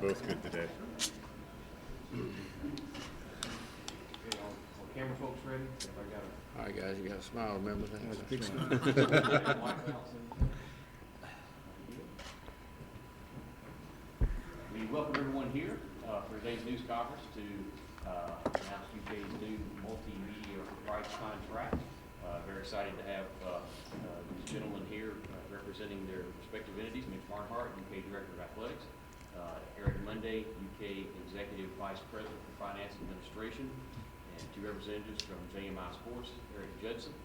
Both good today. Okay, all camera folks ready? Everybody got All right, guys, you got to smile, remember that. We welcome everyone here for today's news conference to announce UK's new multimedia rights contract. Very excited to have these gentlemen here representing their respective entities. Mitch Barnhart, UK Director of Athletics. Eric Monday, UK Executive Vice President for Finance and Administration. And two representatives from JMI Sports, Eric Judson,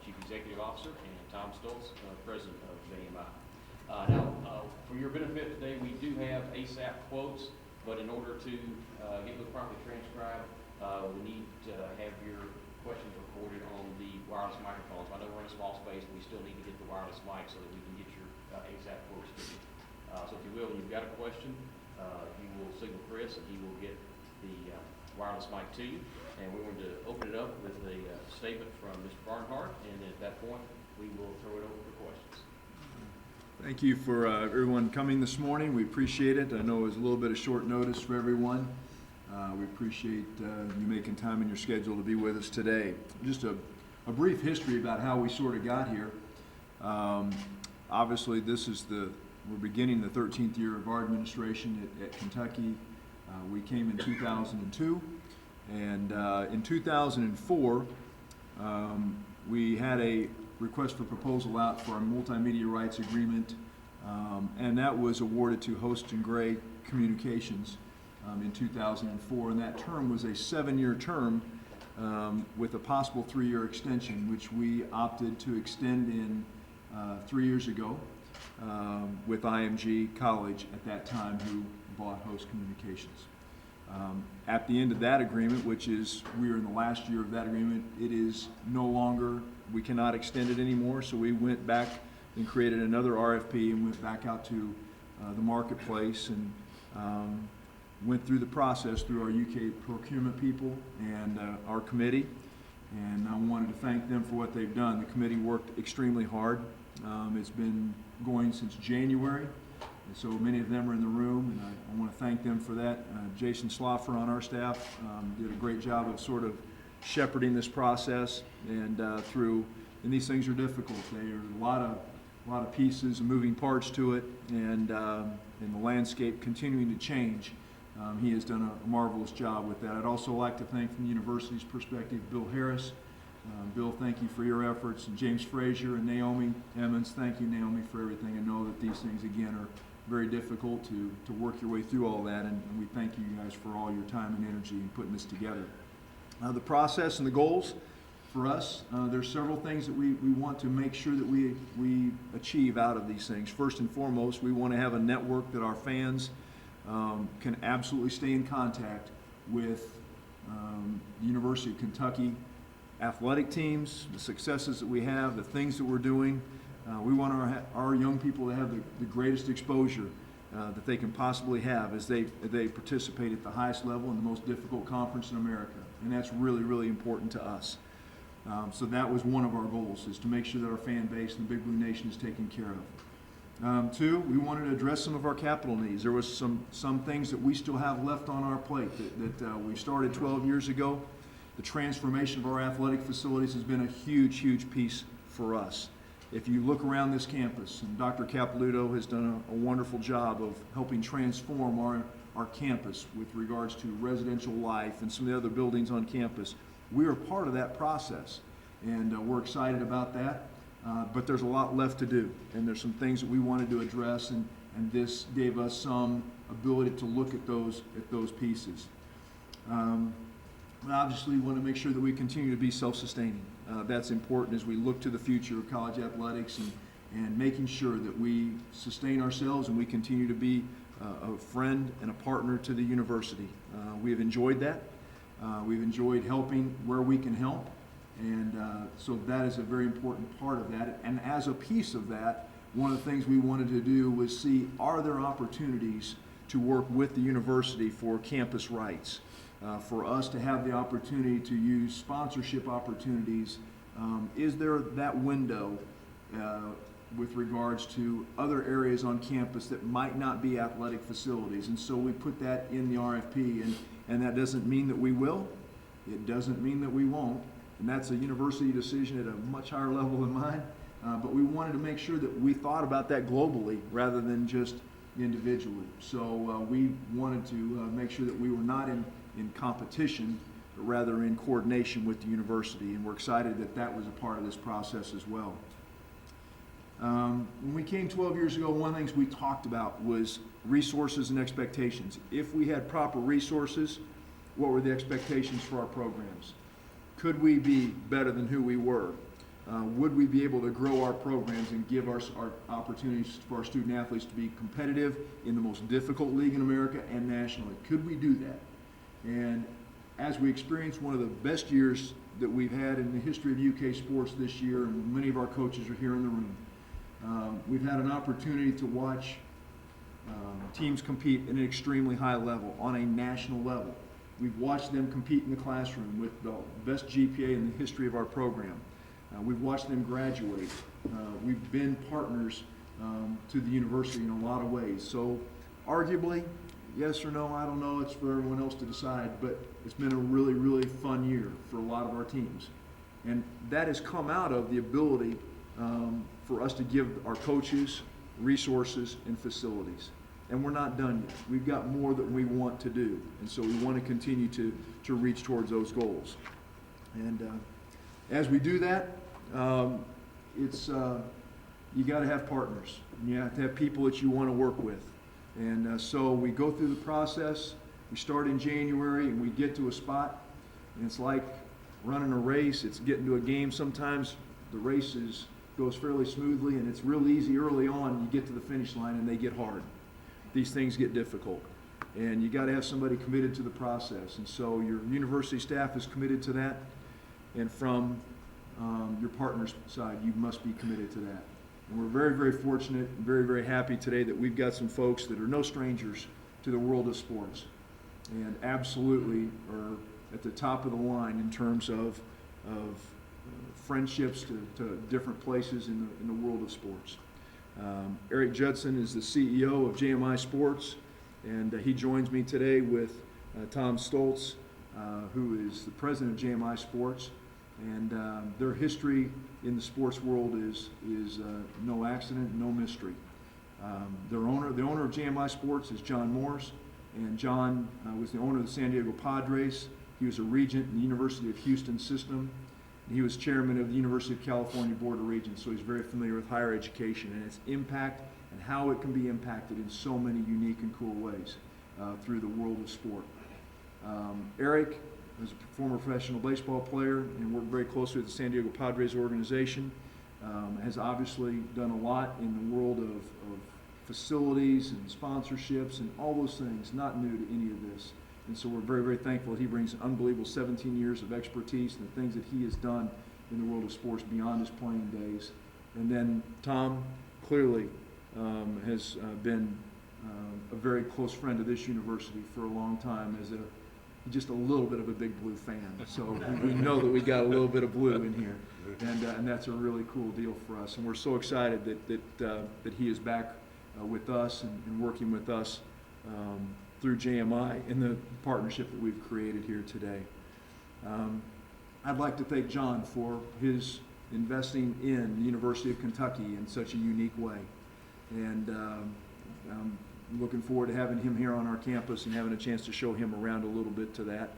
Chief Executive Officer, and Tom Stoltz, President of JMI. Now, for your benefit today, we do have ASAP quotes, but in order to get those properly transcribed, we need to have your questions recorded on the wireless microphones. I know we're in a small space, but we still need to get the wireless mic so that we can get your ASAP quotes to you. So if you will, when you've got a question, you will signal Chris and he will get the wireless mic to you. And we wanted to open it up with a statement from Mr. Barnhart, and at that point, we will throw it over for questions. Thank you for everyone coming this morning. We appreciate it. I know it was a little bit of short notice for everyone. We appreciate you making time in your schedule to be with us today. Just a brief history about how we sort of got here. Obviously, we're beginning the 13th year of our administration at Kentucky. We came in 2002, and in 2004, we had a request for proposal out for our multimedia rights agreement, and that was awarded to Host and Gray Communications in 2004, and that term was a 7-year term with a possible 3-year extension, which we opted to extend in 3 years ago with IMG College at that time, who bought Host Communications. At the end of that agreement, which is, we are in the last year of that agreement, it is no longer, we cannot extend it anymore, so we went back and created another RFP and went back out to the marketplace and went through the process through our UK procurement people and our committee, and I wanted to thank them for what they've done. The committee worked extremely hard. It's been going since January, and so many of them are in the room, and I want to thank them for that. Jason Sloffer on our staff did a great job of sort of shepherding this process and and these things are difficult. They are a lot of pieces and moving parts to it, and the landscape continuing to change. He has done a marvelous job with that. I'd also like to thank, from the university's perspective, Bill Harris. Bill, thank you for your efforts. And James Frazier and Naomi Emmons, thank you, Naomi, for everything. I know that these things, again, are very difficult to work your way through all that, and we thank you guys for all your time and energy in putting this together. The process and the goals for us, there's several things that we want to make sure that we achieve out of these things. First and foremost, we want to have a network that our fans can absolutely stay in contact with the University of Kentucky athletic teams, the successes that we have, the things that we're doing. We want our young people to have the greatest exposure that they can possibly have as they participate at the highest level in the most difficult conference in America. And that's really, really important to us. So that was one of our goals, is to make sure that our fan base and the Big Blue Nation is taken care of. Two, we wanted to address some of our capital needs. There was some things that we still have left on our plate that we started 12 years ago. The transformation of our athletic facilities has been a huge, huge piece for us. If you look around this campus, and Dr. Capilouto has done a wonderful job of helping transform our campus with regards to residential life and some of the other buildings on campus. We are part of that process, and we're excited about that. But there's a lot left to do, and there's some things that we wanted to address, and this gave us some ability to look at those pieces. Obviously, we want to make sure that we continue to be self-sustaining. That's important as we look to the future of college athletics and making sure that we sustain ourselves and we continue to be a friend and a partner to the university. We have enjoyed that. We've enjoyed helping where we can help, and so that is a very important part of that. And as a piece of that, one of the things we wanted to do was see, are there opportunities to work with the university for campus rights? For us to have the opportunity to use sponsorship opportunities, is there that window with regards to other areas on campus that might not be athletic facilities. And so we put that in the RFP, and that doesn't mean that we will. It doesn't mean that we won't. And that's a university decision at a much higher level than mine. But we wanted to make sure that we thought about that globally rather than just individually. So we wanted to make sure that we were not in competition, but rather in coordination with the university. And we're excited that that was a part of this process as well. When we came 12 years ago, one of the things we talked about was resources and expectations. If we had proper resources, what were the expectations for our programs? Could we be better than who we were? Would we be able to grow our programs and give our opportunities for our student athletes to be competitive in the most difficult league in America and nationally? Could we do that? And as we experienced one of the best years that we've had in the history of UK sports this year, and many of our coaches are here in the room, we've had an opportunity to watch teams compete at an extremely high level, on a national level. We've watched them compete in the classroom with the best GPA in the history of our program. We've watched them graduate. We've been partners to the university in a lot of ways. So arguably, yes or no, I don't know. It's for everyone else to decide. But it's been a really, really fun year for a lot of our teams. And that has come out of the ability for us to give our coaches resources and facilities. And we're not done yet. We've got more that we want to do. And so we want to continue to reach towards those goals. And as we do that, you got to have partners. You have to have people that you want to work with. And so we go through the process. We start in January and we get to a spot. And it's like running a race. It's getting to a game. Sometimes the race goes fairly smoothly and it's real easy early on. You get to the finish line and they get hard. These things get difficult. And you got to have somebody committed to the process. And so your university staff is committed to that. And from your partner's side, you must be committed to that. And we're very, very fortunate and very, very happy today that we've got some folks that are no strangers to the world of sports and absolutely are at the top of the line in terms of friendships to different places in the world of sports. Eric Judson is the CEO of JMI Sports, and he joins me today with Tom Stoltz, who is the president of JMI Sports. And their history in the sports world is no accident, no mystery. The owner of JMI Sports is John Morse, and John was the owner of the San Diego Padres. He was a regent in the University of Houston system. He was chairman of the University of California Board of Regents, so he's very familiar with higher education and its impact and how it can be impacted in so many unique and cool ways through the world of sport. Eric is a former professional baseball player and worked very closely with the San Diego Padres organization. Has obviously done a lot in the world of facilities and sponsorships and all those things, not new to any of this. And so we're very, very thankful that he brings an unbelievable 17 years of expertise and the things that he has done in the world of sports beyond his playing days. And then Tom clearly has been a very close friend of this university for a long time as just a little bit of a Big Blue fan. So we know that we got a little bit of blue in here. And that's a really cool deal for us. And we're so excited that he is back with us and working with us through JMI in the partnership that we've created here today. I'd like to thank John for his investing in the University of Kentucky in such a unique way. And I'm looking forward to having him here on our campus and having a chance to show him around a little bit to that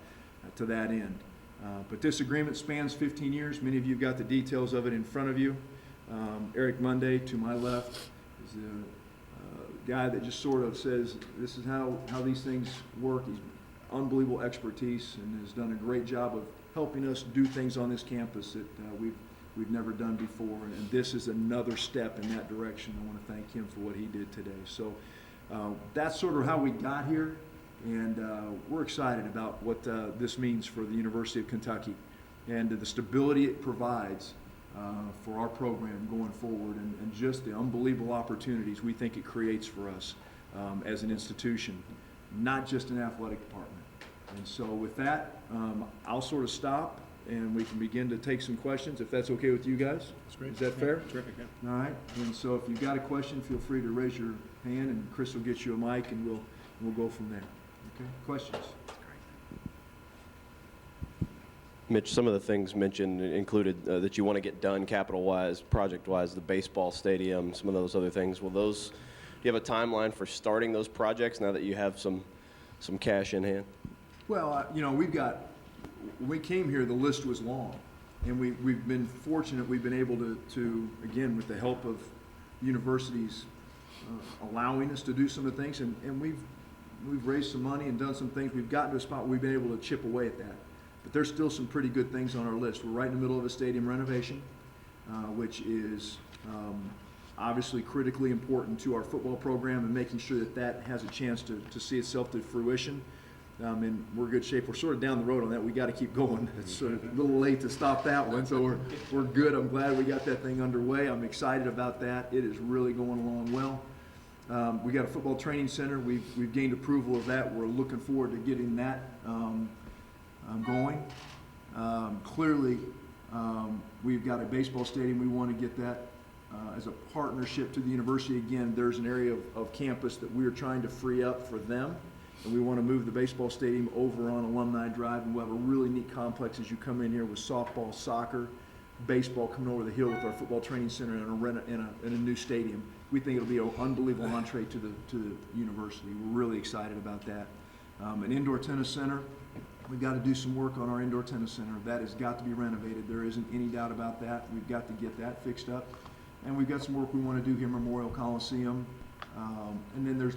end. But this agreement spans 15 years. Many of you have got the details of it in front of you. Eric Monday, to my left, is the guy that just sort of says this is how these things work. He's unbelievable expertise and has done a great job of helping us do things on this campus that we've never done before. And this is another step in that direction. I want to thank him for what he did today. So that's sort of how we got here, and we're excited about what this means for the University of Kentucky and the stability it provides for our program going forward, and just the unbelievable opportunities we think it creates for us as an institution, not just an athletic department. And so with that, I'll sort of stop and we can begin to take some questions, if that's okay with you guys. That's great. Is that fair? Terrific, yeah. All right, and so if you've got a question, feel free to raise your hand, and Chris will get you a mic, and we'll go from there. Okay, questions? Mitch, some of the things mentioned included that you want to get done capital-wise, project-wise, the baseball stadium, some of those other things. Will those, do you have a timeline for starting those projects now that you have some cash in hand? Well, you know, when we came here, the list was long, and we've been fortunate. We've been able to again, with the help of universities allowing us to do some of the things, and we've raised some money and done some things. We've gotten to a spot where we've been able to chip away at that. But there's still some pretty good things on our list. We're right in the middle of a stadium renovation, which is obviously critically important to our football program, and making sure that that has a chance to see itself to fruition. And we're in good shape. We're sort of down the road on that. We got to keep going. It's sort of a little late to stop that one, so we're good. I'm glad we got that thing underway. I'm excited about that. It is really going along well. We got a football training center. We've gained approval of that. We're looking forward to getting that going. Clearly, we've got a baseball stadium. We want to get that as a partnership to the university. Again, there's an area of campus that we're trying to free up for them, and we want to move the baseball stadium over on Alumni Drive, and we'll have a really neat complex as you come in here with softball, soccer, baseball coming over the hill with our football training center and a new stadium. We think it'll be an unbelievable entree to the university. We're really excited about that. An indoor tennis center. We've got to do some work on our indoor tennis center. That has got to be renovated. There isn't any doubt about that. We've got to get that fixed up. And we've got some work we want to do here, Memorial Coliseum. And then there's,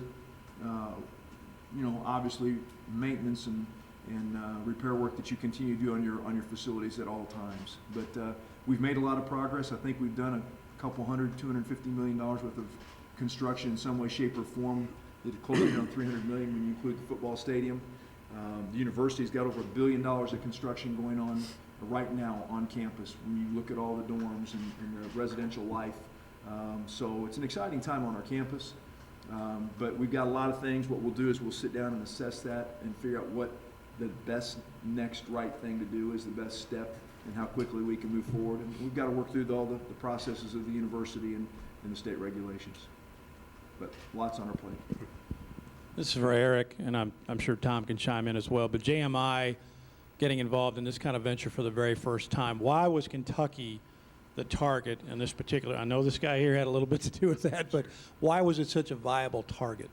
you know, obviously maintenance and repair work that you continue to do on your facilities at all times. But we've made a lot of progress. I think we've done a couple $250 million worth of construction in some way, shape, or form. It's closer to $300 million when you include the football stadium. The university's got over $1 billion of construction going on right now on campus when you look at all the dorms and the residential life. So it's an exciting time on our campus. But we've got a lot of things. What we'll do is we'll sit down and assess that and figure out what the best next right thing to do is, the best step, and how quickly we can move forward. And we've got to work through all the processes of the university and the state regulations. But lots on our plate. This is for Eric, and I'm sure Tom can chime in as well, but JMI getting involved in this kind of venture for the very first time. Why was Kentucky the target in this particular? I know this guy here had a little bit to do with that, but why was it such a viable target?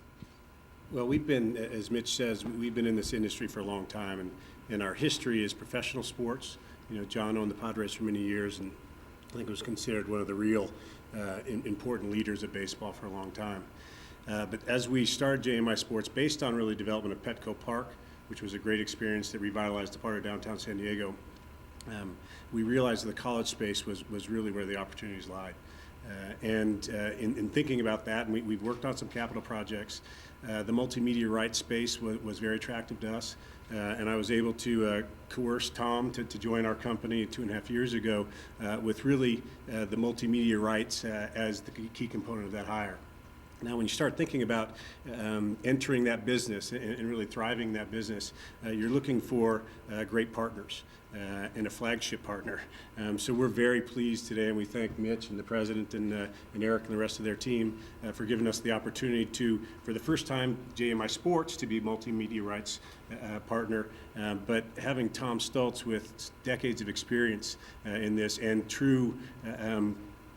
Well, we've been, as Mitch says, we've been in this industry for a long time, and our history is professional sports. You know, John owned the Padres for many years, and I think was considered one of the real important leaders of baseball for a long time. But as we started JMI Sports, based on really development of Petco Park, which was a great experience that revitalized the part of downtown San Diego, we realized that the college space was really where the opportunities lied. In thinking about that, and we've worked on some capital projects, the multimedia rights space was very attractive to us. And I was able to coerce Tom to join our company 2.5 years ago with really the multimedia rights as the key component of that hire. Now, when you start thinking about entering that business and really thriving that business, you're looking for great partners and a flagship partner. So we're very pleased today, and we thank Mitch and the president and Eric and the rest of their team for giving us the opportunity to, for the first time, JMI Sports to be multimedia rights partner, but having Tom Stultz with decades of experience in this and true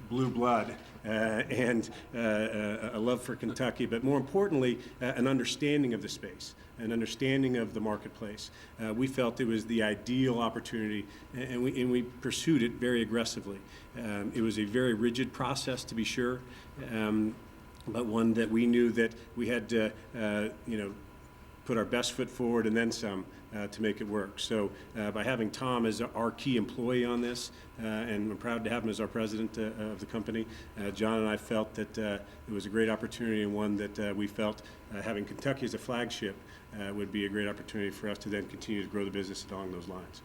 blue blood and a love for Kentucky, but more importantly, an understanding of the space, an understanding of the marketplace. We felt it was the ideal opportunity, and we pursued it very aggressively. It was a very rigid process, to be sure, but one that we knew that we had to, put our best foot forward and then some to make it work. So by having Tom as our key employee on this, and I'm proud to have him as our president of the company, John and I felt that it was a great opportunity, and one that we felt having Kentucky as a flagship would be a great opportunity for us to then continue to grow the business along those lines.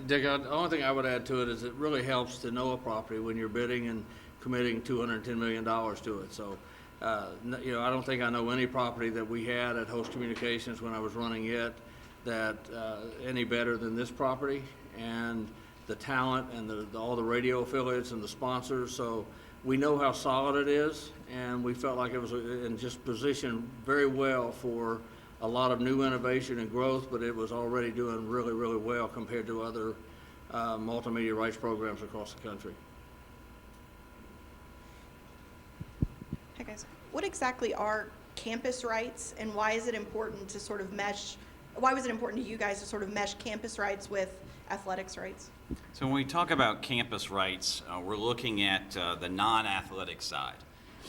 Dick, the only thing I would add to it is it really helps to know a property when you're bidding and committing $210 million to it. So, I don't think I know any property that we had at Host Communications when I was running it that any better than this property, and the talent and all the radio affiliates and the sponsors. So we know how solid it is, and we felt like it was and just positioned very well for a lot of new innovation and growth, but it was already doing really, really well compared to other multimedia rights programs across the country. Hi guys. What exactly are campus rights, and why is it important to sort of mesh, why was it important to you guys to sort of mesh campus rights with athletics rights? So when we talk about campus rights, we're looking at the non-athletic side.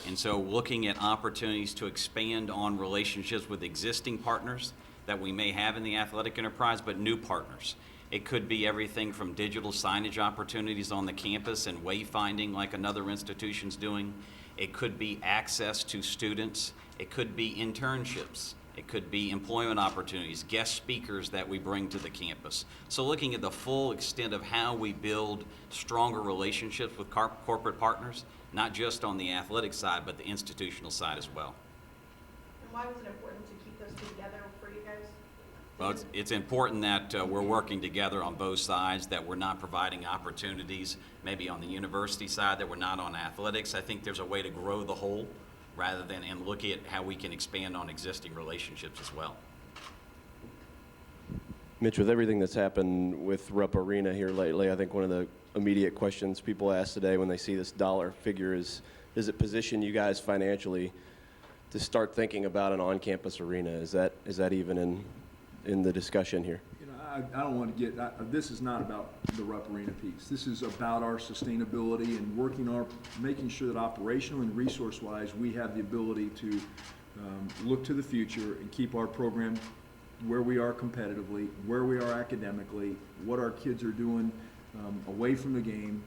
And so looking at opportunities to expand on relationships with existing partners that we may have in the athletic enterprise, but new partners. It could be everything from digital signage opportunities on the campus and wayfinding like another institution's doing. It could be access to students. It could be internships. It could be employment opportunities, guest speakers that we bring to the campus. So looking at the full extent of how we build stronger relationships with corporate partners, not just on the athletic side, but the institutional side as well. And why was it important to keep those two together for you guys? Well, it's important that we're working together on both sides, that we're not providing opportunities maybe on the university side that we're not on athletics. I think there's a way to grow the whole rather than and look at how we can expand on existing relationships as well. Mitch, with everything that's happened with Rupp Arena here lately, I think one of the immediate questions people ask today when they see this dollar figure is, does it position you guys financially to start thinking about an on-campus arena? Is that even in the discussion here? You know, I don't want to get, this is not about the Rupp Arena piece. This is about our sustainability and making sure that operational and resource-wise, we have the ability to look to the future and keep our program where we are competitively, where we are academically, what our kids are doing away from the game.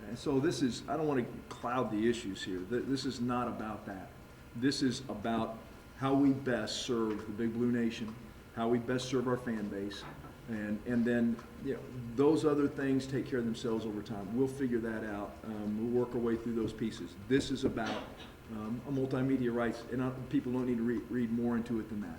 And so this is, I don't want to cloud the issues here. This is not about that. This is about how we best serve the Big Blue Nation, how we best serve our fan base, and then, you know, those other things take care of themselves over time. We'll figure that out. We'll work our way through those pieces. This is about a multimedia rights, and people don't need to read more into it than that.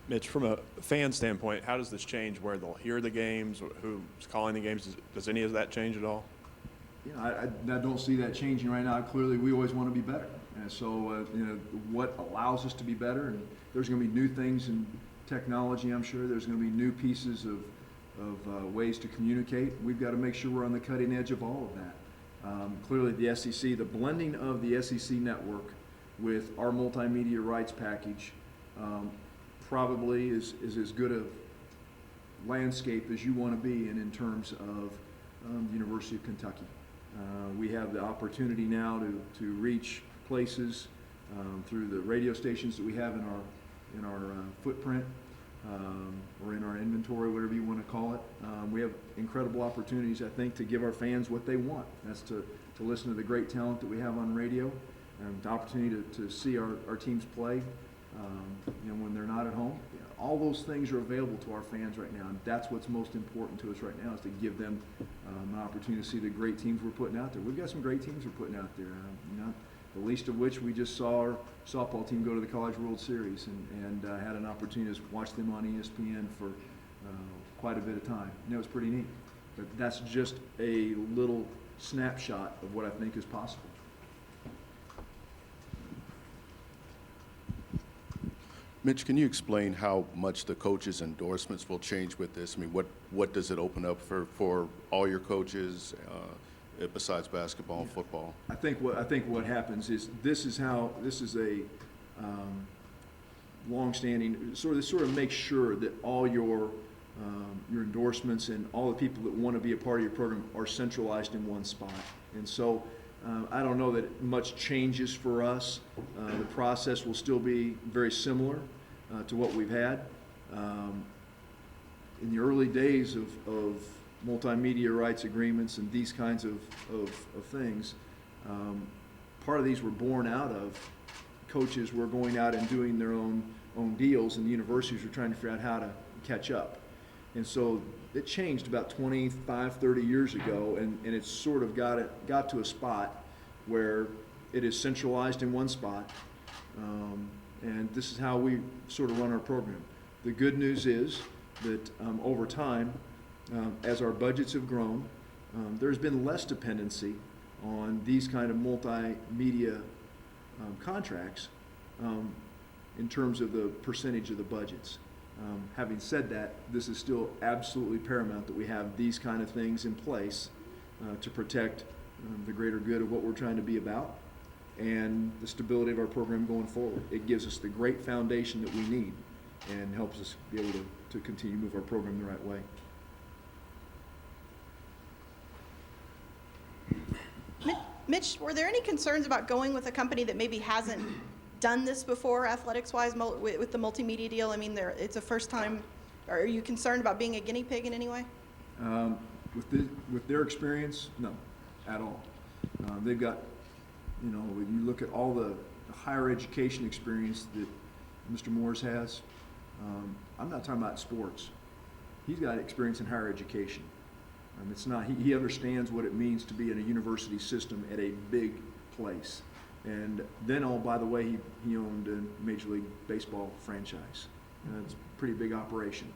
Mitch, from a fan standpoint, how does this change where they'll hear the games, who's calling the games? Does any of that change at all? You know, I don't see that changing right now. Clearly, we always want to be better. And so, you know, what allows us to be better, and there's going to be new things in technology, I'm sure. There's going to be new pieces of ways to communicate. We've got to make sure we're on the cutting edge of all of that. Clearly, the SEC, the blending of the SEC network with our multimedia rights package probably is as good a landscape as you want to be in terms of the University of Kentucky. We have the opportunity now to reach places through the radio stations that we have in our footprint or in our inventory, whatever you want to call it. We have incredible opportunities, I think, to give our fans what they want. That's to listen to the great talent that we have on radio, and the opportunity to see our teams play when they're not at home. All those things are available to our fans right now, and that's what's most important to us right now, is to give them an opportunity to see the great teams we're putting out there. We've got some great teams we're putting out there, the least of which we just saw our softball team go to the College World Series and had an opportunity to watch them on ESPN for quite a bit of time. And it was pretty neat. But that's just a little snapshot of what I think is possible. Mitch, can you explain how much the coaches' endorsements will change with this? I mean, what does it open up for all your coaches besides basketball and football? I think what happens is this is a long-standing sort of make sure that all your endorsements and all the people that want to be a part of your program are centralized in one spot. And so I don't know that much changes for us. The process will still be very similar to what we've had. In the early days of multimedia rights agreements and these kinds of things, part of these were born out of coaches were going out and doing their own deals, and the universities were trying to figure out how to catch up. And so it changed about 25, 30 years ago, and it's sort of got to a spot where it is centralized in one spot. And this is how we sort of run our program. The good news is that over time, as our budgets have grown, there's been less dependency on these kind of multimedia contracts in terms of the percentage of the budgets. Having said that, this is still absolutely paramount that we have these kind of things in place to protect the greater good of what we're trying to be about and the stability of our program going forward. It gives us the great foundation that we need and helps us be able to continue to move our program the right way. Mitch, were there any concerns about going with a company that maybe hasn't done this before, athletics-wise, with the multimedia deal? I mean, it's a first time. Are you concerned about being a guinea pig in any way? With their experience, no, at all. They've got, when you look at all the higher education experience that Mr. Morris has, I'm not talking about sports. He's got experience in higher education. It's not, he understands what it means to be in a university system at a big place. And then, oh, by the way, he owned a Major League Baseball franchise. It's a pretty big operation.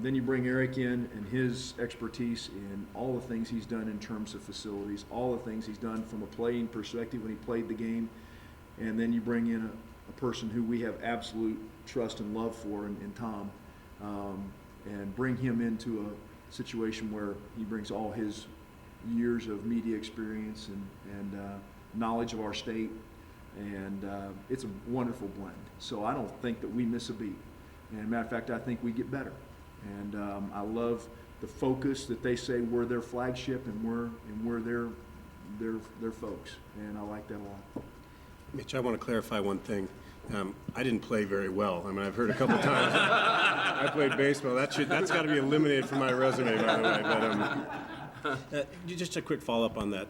Then you bring Eric in and his expertise in all the things he's done in terms of facilities, all the things he's done from a playing perspective when he played the game. And then you bring in a person who we have absolute trust and love for in Tom, and bring him into a situation where he brings all his years of media experience and knowledge of our state, and it's a wonderful blend. So I don't think that we miss a beat. And matter of fact, I think we get better. And I love the focus that they say we're their flagship and we're their folks, and I like that a lot. Mitch, I want to clarify one thing. I didn't play very well. I mean, I've heard a couple times I played baseball. That's got to be eliminated from my resume, by the way. But just a quick follow-up on that.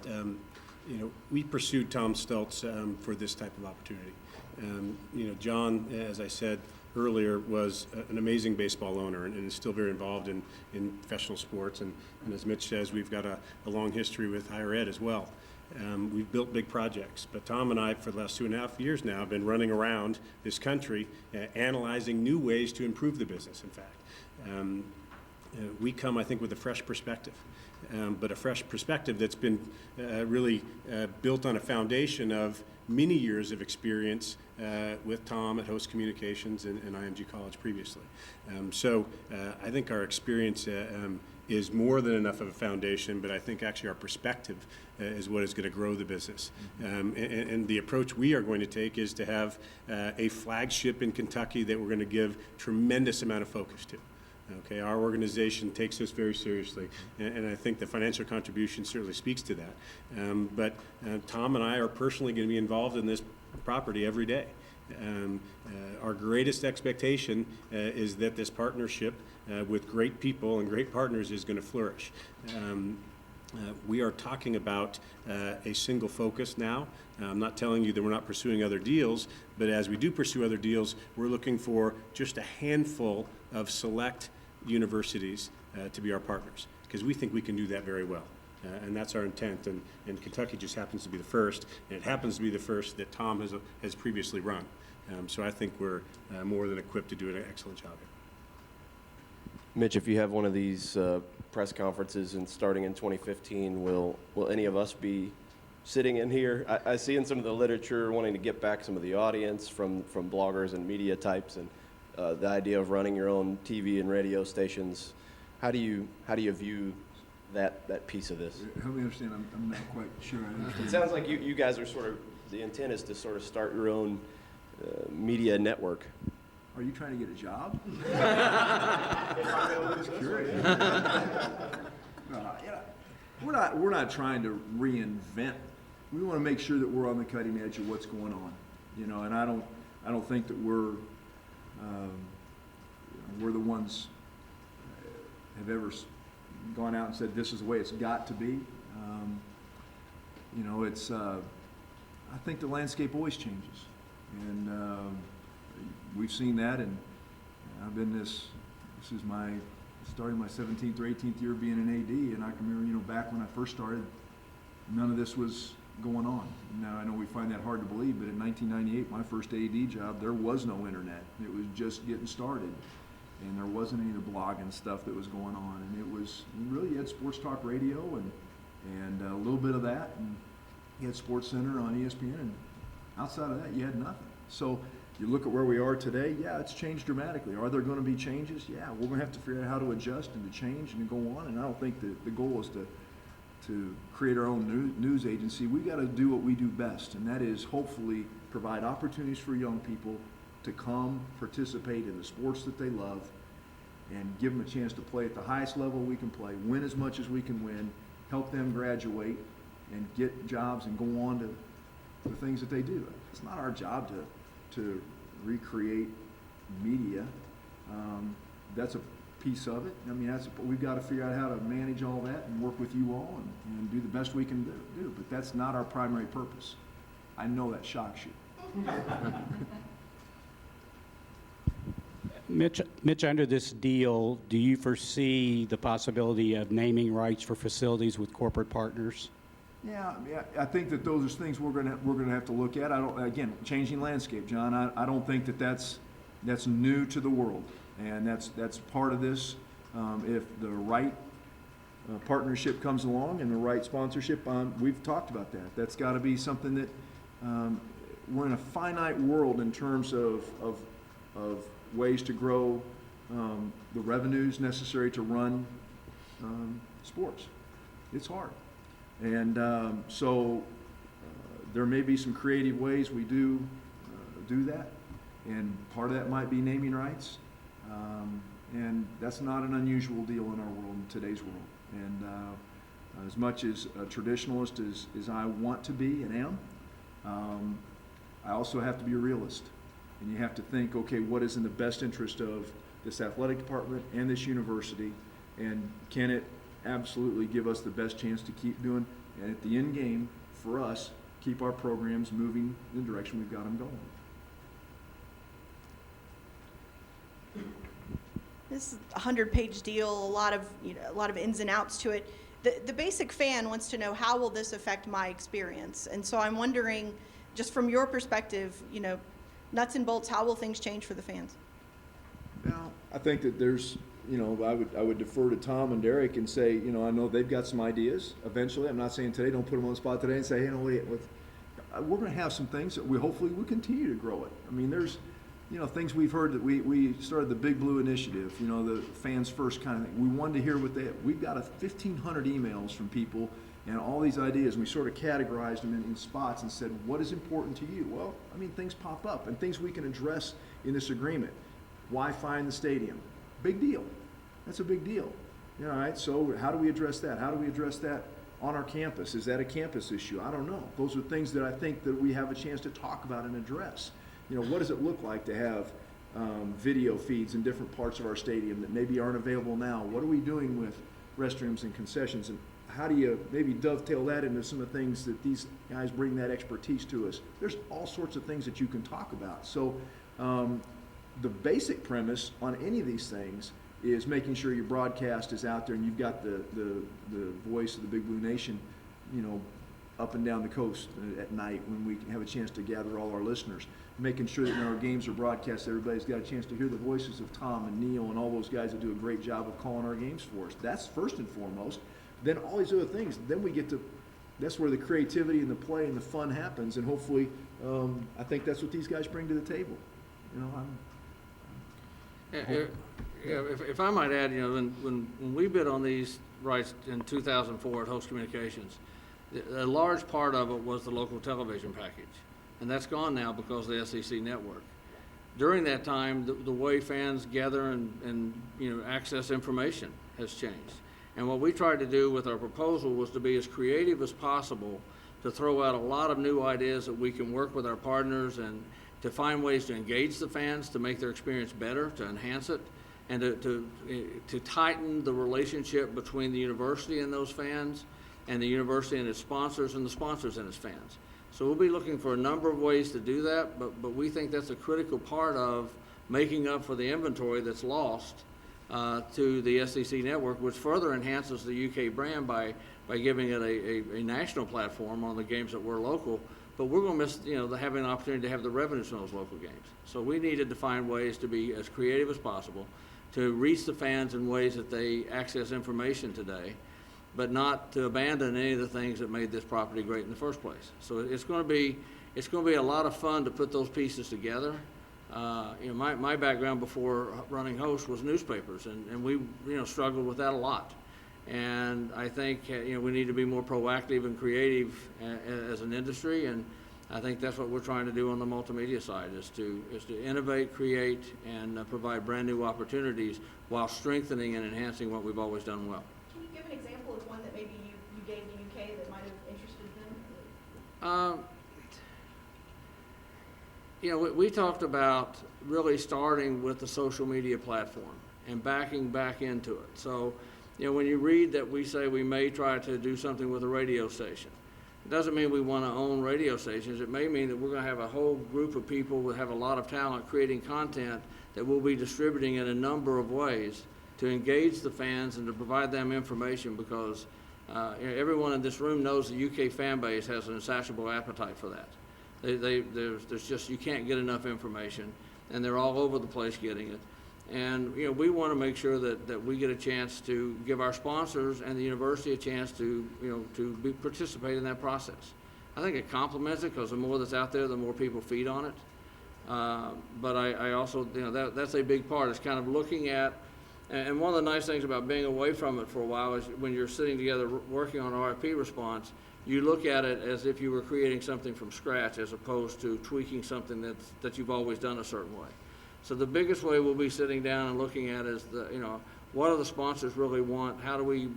We pursued Tom Stultz for this type of opportunity. John, as I said earlier, was an amazing baseball owner and is still very involved in professional sports. And as Mitch says, we've got a long history with higher ed as well. We've built big projects, but Tom and I, for the last 2.5 years now, have been running around this country analyzing new ways to improve the business, in fact. We come, I think, with a fresh perspective, but a fresh perspective that's been really built on a foundation of many years of experience with Tom at Host Communications and IMG College previously. So I think our experience is more than enough of a foundation, but I think actually our perspective is what is going to grow the business. And the approach we are going to take is to have a flagship in Kentucky that we're going to give tremendous amount of focus to. Okay, our organization takes this very seriously, and I think the financial contribution certainly speaks to that. But Tom and I are personally going to be involved in this property every day. Our greatest expectation is that this partnership with great people and great partners is going to flourish. We are talking about a single focus now. I'm not telling you that we're not pursuing other deals, but as we do pursue other deals, we're looking for just a handful of select universities to be our partners, because we think we can do that very well. And that's our intent, and Kentucky just happens to be the first, and it happens to be the first that Tom has previously run. So I think we're more than equipped to do an excellent job here. Mitch, if you have one of these press conferences and starting in 2015, will any of us be sitting in here? I see in some of the literature wanting to get back some of the audience from bloggers and media types, and the idea of running your own TV and radio stations. How do you view that piece of this? Help me understand. I'm not quite sure I understand. It sounds like you guys are sort of, the intent is to sort of start your own media network. Are you trying to get a job? I'm just curious. We're not trying to reinvent. We want to make sure that we're on the cutting edge of what's going on, And I don't think that we're the ones have ever gone out and said this is the way it's got to be. It's. I think the landscape always changes, and we've seen that. And I've been this is starting my 17th or 18th year being an AD, and I can remember, back when I first started, none of this was going on. Now, I know we find that hard to believe, but in 1998, my first AD job, there was no internet. It was just getting started. And there wasn't any of the blogging stuff that was going on. And it was, really, you had sports talk radio and a little bit of that. And you had Sports Center on ESPN. And outside of that, you had nothing. So you look at where we are today, yeah, it's changed dramatically. Are there going to be changes? Yeah, we're going to have to figure out how to adjust and to change and to go on. And I don't think that the goal is to create our own news agency. We've got to do what we do best, and that is hopefully provide opportunities for young people to come participate in the sports that they love and give them a chance to play at the highest level we can play, win as much as we can win, help them graduate and get jobs and go on to the things that they do. It's not our job to recreate media. That's a piece of it. I mean, we've got to figure out how to manage all that and work with you all and do the best we can do. But that's not our primary purpose. I know that shocks you. Mitch, under this deal, do you foresee the possibility of naming rights for facilities with corporate partners? Yeah, I think that those are things we're gonna have to look at. Again, changing landscape, John. I don't think that's new to the world, and that's part of this. If the right partnership comes along and the right sponsorship, we've talked about that. That's got to be something that we're in a finite world in terms of ways to grow the revenues necessary to run sports. It's hard. And so there may be some creative ways we do that. And part of that might be naming rights. And that's not an unusual deal in our world, in today's world. And as much as a traditionalist as I want to be and am, I also have to be a realist. And you have to think, okay, what is in the best interest of this athletic department and this university, and can it absolutely give us the best chance to keep doing, and at the end game, for us, keep our programs moving in the direction we've got them going. This is a 100-page deal, a lot of ins and outs to it. The basic fan wants to know, how will this affect my experience? And so I'm wondering, just from your perspective, nuts and bolts, how will things change for the fans? Now, I think that there's, I would defer to Tom and Derek and say, I know they've got some ideas. Eventually, I'm not saying today, don't put them on the spot today and say, we're going to have some things that we hopefully will continue to grow it. I mean, there's, things we've heard that we started the Big Blue Initiative, the fans first kind of thing. We wanted to hear what we've got 1,500 emails from people and all these ideas, and we sort of categorized them in spots and said, what is important to you? Well, I mean, things pop up and things we can address in this agreement. Wi-Fi in the stadium, big deal. That's a big deal. All right, so how do we address that? How do we address that on our campus? Is that a campus issue? I don't know. Those are things that I think that we have a chance to talk about and address. What does it look like to have video feeds in different parts of our stadium that maybe aren't available now? What are we doing with restrooms and concessions? And how do you maybe dovetail that into some of the things that these guys bring that expertise to us? There's all sorts of things that you can talk about. So the basic premise on any of these things is making sure your broadcast is out there and you've got the voice of the Big Blue Nation, up and down the coast at night when we have a chance to gather all our listeners. Making sure that when our games are broadcast, everybody's got a chance to hear the voices of Tom and Neil and all those guys that do a great job of calling our games for us. That's first and foremost. Then all these other things, then we get to, that's where the creativity and the play and the fun happens, and hopefully, I think that's what these guys bring to the table. If I might add, when we bid on these rights in 2004 at Host Communications, a large part of it was the local television package, and that's gone now because of the SEC network. During that time, the way fans gather and access information has changed. And what we tried to do with our proposal was to be as creative as possible, to throw out a lot of new ideas that we can work with our partners and to find ways to engage the fans, to make their experience better, to enhance it, and to tighten the relationship between the university and those fans, and the university and its sponsors, and the sponsors and its fans. So we'll be looking for a number of ways to do that, but we think that's a critical part of making up for the inventory that's lost to the SEC network, which further enhances the UK brand by by giving it a national platform on the games that were local, but we're going to miss, having an opportunity to have the revenues from those local games. So we needed to find ways to be as creative as possible, to reach the fans in ways that they access information today, but not to abandon any of the things that made this property great in the first place. So it's going to be a lot of fun to put those pieces together. My background before running Host was newspapers, and we struggled with that a lot. And I think we need to be more proactive and creative as an industry, and I think that's what we're trying to do on the multimedia side, is to innovate, create, and provide brand new opportunities while strengthening and enhancing what we've always done well. Can you give an example of one that maybe you gave the UK that might have interested them? We talked about really starting with the social media platform and backing back into it. So, when you read that we say we may try to do something with a radio station, it doesn't mean we want to own radio stations. It may mean that we're going to have a whole group of people who have a lot of talent creating content that we'll be distributing in a number of ways to engage the fans and to provide them information, because everyone in this room knows the UK fan base has an insatiable appetite for that. There's just, you can't get enough information, and they're all over the place getting it. And we want to make sure that we get a chance to give our sponsors and the university a chance to participate in that process. I think it complements it, because the more that's out there, the more people feed on it. But I also, that's a big part. It's kind of looking at, and one of the nice things about being away from it for a while is when you're sitting together working on RFP response, you look at it as if you were creating something from scratch, as opposed to tweaking something that you've always done a certain way. So the biggest way we'll be sitting down and looking at is what do the sponsors really want? How do we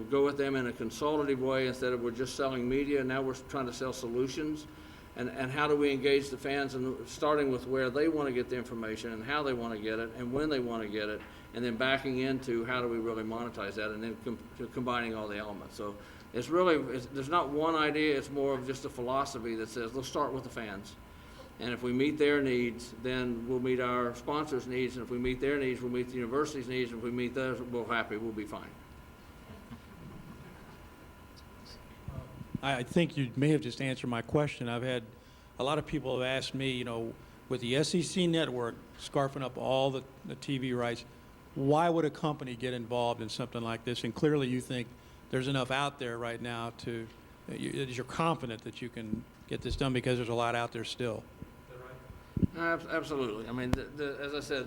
go with them in a consultative way instead of we're just selling media? Now we're trying to sell solutions. And how do we engage the fans, and starting with where they want to get the information and how they want to get it and when they want to get it, and then backing into how do we really monetize that, and then combining all the elements. So there's not one idea, it's more of just a philosophy that says, let's start with the fans. And if we meet their needs, then we'll meet our sponsors' needs. And if we meet their needs, we'll meet the university's needs. And if we meet theirs, we'll be fine. I think you may have just answered my question. I've had a lot of people have asked me, with the SEC network scarfing up all the TV rights, why would a company get involved in something like this? And clearly you think there's enough out there right now you're confident that you can get this done, because there's a lot out there still. Absolutely. I mean, as I said,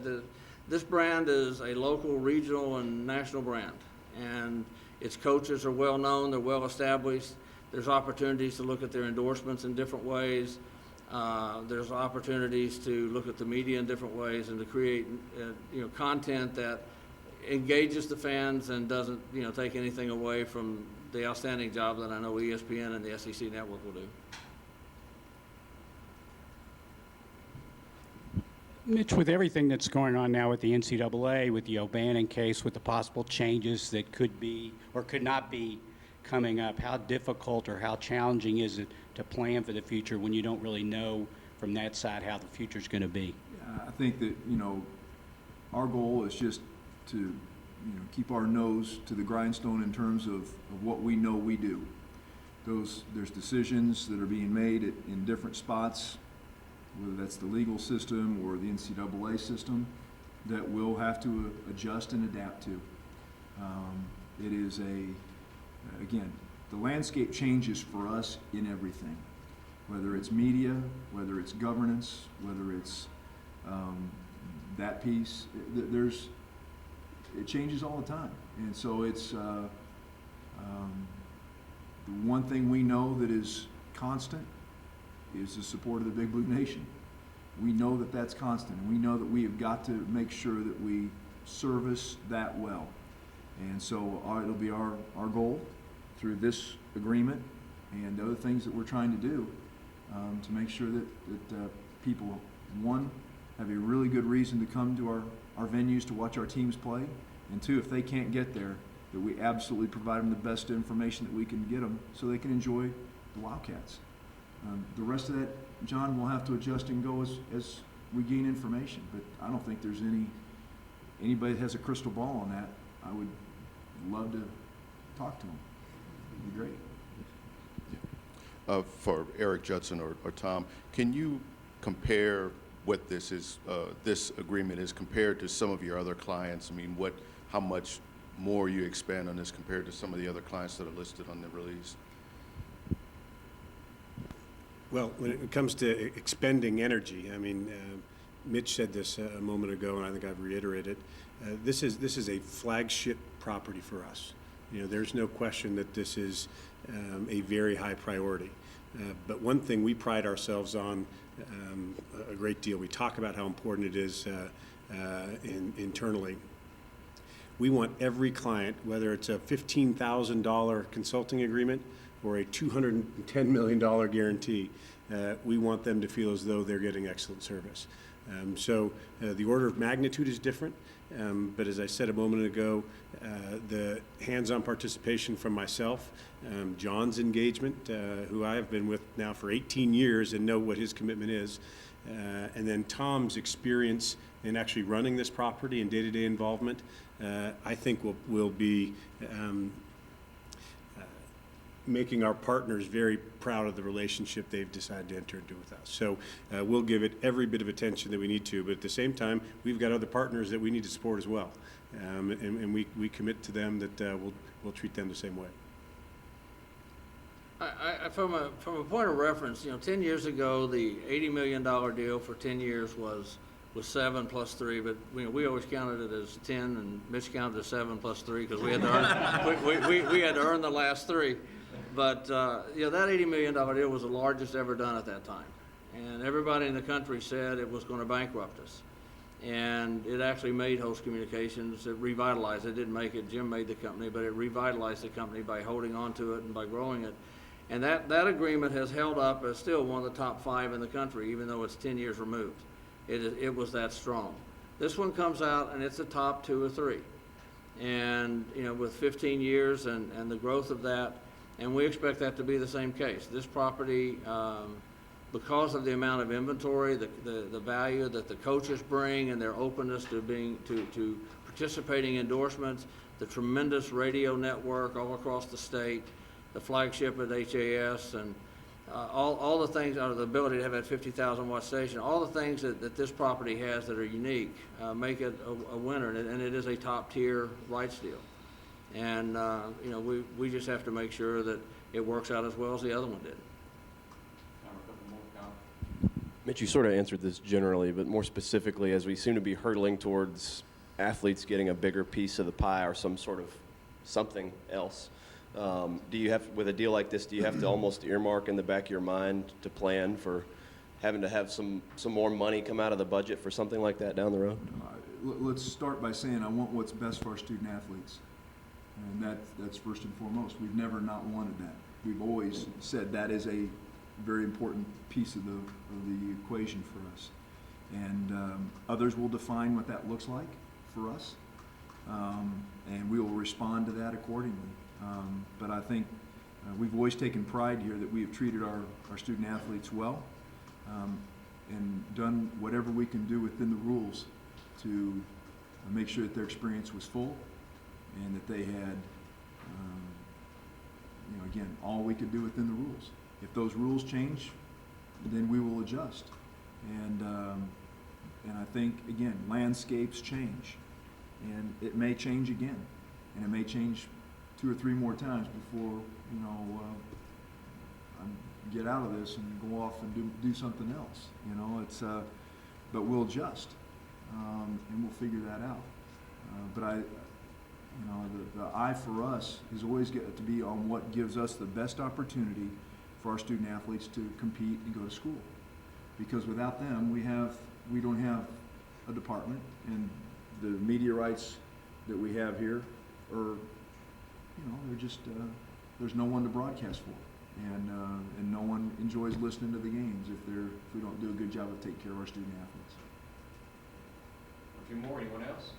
this brand is a local, regional, and national brand. And its coaches are well known, they're well established. There's opportunities to look at their endorsements in different ways. There's opportunities to look at the media in different ways, and to create content that engages the fans and doesn't take anything away from the outstanding job that I know ESPN and the SEC network will do. Mitch, with everything that's going on now with the NCAA, with the O'Bannon case, with the possible changes that could be or could not be coming up, how difficult or how challenging is it to plan for the future when you don't really know from that side how the future is going to be? I think that, our goal is just to, keep our nose to the grindstone in terms of what we know we do. There's decisions that are being made in different spots, whether that's the legal system or the NCAA system, that we'll have to adjust and adapt to. It is again, the landscape changes for us in everything, whether it's media, whether it's governance, whether it's that piece. It changes all the time. And so it's the one thing we know that is constant is the support of the Big Blue Nation. We know that that's constant. We know that we have got to make sure that we service that well. And so it'll be our goal through this agreement and the other things that we're trying to do to make sure that people, one, have a really good reason to come to our venues to watch our teams play, and two, if they can't get there, that we absolutely provide them the best information that we can get them so they can enjoy the Wildcats. The rest of that, John, we'll have to adjust and go as we gain information, but I don't think there's anybody that has a crystal ball on that. I would love to talk to them. It'd be great. For Eric Judson or Tom, can you compare what this agreement is compared to some of your other clients? I mean, how much more you expand on this compared to some of the other clients that are listed on the release? Well, when it comes to expending energy, I mean, Mitch said this a moment ago, and I think I've reiterated. This is a flagship property for us. You know, there's no question that this is a very high priority. But one thing we pride ourselves on a great deal. We talk about how important it is internally. We want every client, whether it's a $15,000 consulting agreement or a $210 million guarantee, we want them to feel as though they're getting excellent service. So the order of magnitude is different, but as I said a moment ago, the hands-on participation from myself, John's engagement, who I have been with now for 18 years and know what his commitment is, and then Tom's experience in actually running this property and day-to-day involvement, I think will be making our partners very proud of the relationship they've decided to enter into with us. So we'll give it every bit of attention that we need to, but at the same time, we've got other partners that we need to support as well. And we commit to them that we'll treat them the same way. From a point of reference, 10 years ago, the $80 million deal for 10 years was 7 plus 3, but we always counted it as 10, and Mitch counted as 7 plus 3 because we had to earn we had to earn the last 3. But that $80 million deal was the largest ever done at that time, and everybody in the country said it was going to bankrupt us. And it actually made Host Communications. It revitalized it. Didn't make it. Jim made the company, but it revitalized the company by holding on to it and by growing it. And that agreement has held up as still one of the top 5 in the country, even though it's 10 years removed. It was that strong. This one comes out and it's a top 2 or 3. And with 15 years and the growth of that, and we expect that to be the same case. This property, because of the amount of inventory, the value that the coaches bring and their openness to participating endorsements, the tremendous radio network all across the state, the flagship at HAS, and all the things, the ability to have that 50,000 watt station, all the things that this property has that are unique make it a winner, and it is a top tier rights deal. And we just have to make sure that it works out as well as the other one did. Mitch, you sort of answered this generally, but more specifically, as we seem to be hurtling towards athletes getting a bigger piece of the pie or some sort of something else, do you have, with a deal like this, do you have to almost earmark in the back of your mind to plan for having to have some more money come out of the budget for something like that down the road? Let's start by saying I want what's best for our student athletes. And that's first and foremost. We've never not wanted that. We've always said that is a very important piece of the equation for us. And others will define what that looks like for us, and we will respond to that accordingly. But I think we've always taken pride here that we have treated our student athletes well, and done whatever we can do within the rules to make sure that their experience was full, and that they had, again, all we could do within the rules. If those rules change, then we will adjust. And I think, again, landscapes change, and it may change again, and it may change 2 or 3 more times before, I get out of this and go off and do something else. But we'll adjust, and we'll figure that out. But the eye for us is always got to be on what gives us the best opportunity for our student athletes to compete and go to school. Because without them, we don't have a department, and the media rights that we have here are, they're just, there's no one to broadcast for. And no one enjoys listening to the games if we don't do a good job of taking care of our student athletes. A few more, anyone else?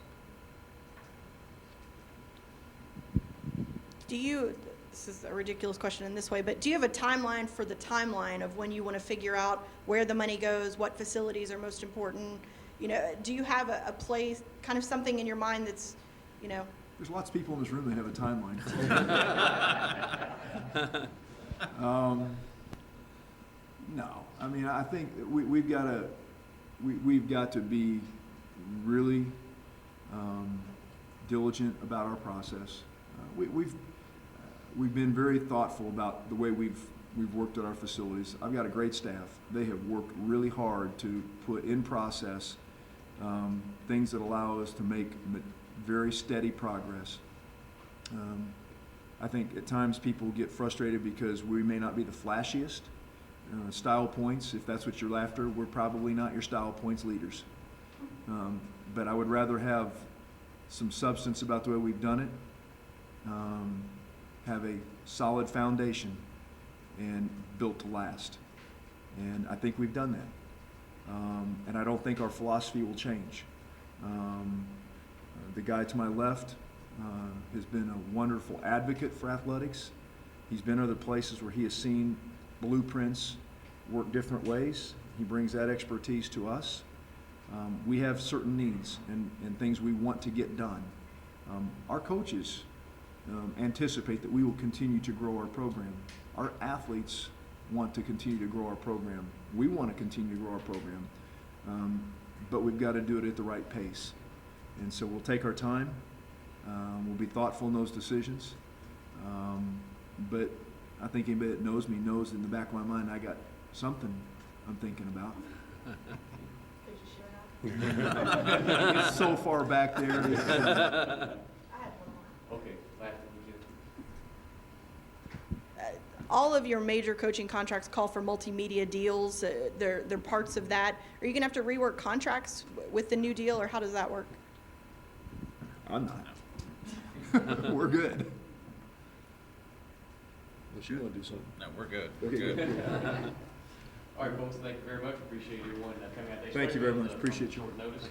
This is a ridiculous question in this way, but do you have a timeline for the timeline of when you want to figure out where the money goes, what facilities are most important? Do you have a place, kind of something in your mind that's, There's lots of people in this room that have a timeline. No, I mean, I think that we've got to be really diligent about our process. We've been very thoughtful about the way we've worked at our facilities. I've got a great staff. They have worked really hard to put in process things that allow us to make very steady progress. I think at times people get frustrated because we may not be the flashiest. Style points, if that's what you're after, we're probably not your style points leaders. But I would rather have some substance about the way we've done it, have a solid foundation, and built to last. And I think we've done that. And I don't think our philosophy will change. The guy to my left has been a wonderful advocate for athletics. He's been other places where he has seen blueprints work different ways. He brings that expertise to us. We have certain needs and things we want to get done. Our coaches anticipate that we will continue to grow our program. Our athletes want to continue to grow our program. We want to continue to grow our program. But we've got to do it at the right pace. And so we'll take our time. We'll be thoughtful in those decisions. But I think anybody that knows me knows in the back of my mind I got something I'm thinking about. It's so far back there. I had one more. Okay, last one, Jim. All of your major coaching contracts call for multimedia deals. They're parts of that. Are you going to have to rework contracts with the new deal, or how does that work? I'm not. We're good. Unless you want to do something. No, we're good. All right, folks, thank you very much. Appreciate everyone coming out. Thank you very much. Appreciate you. Short notice.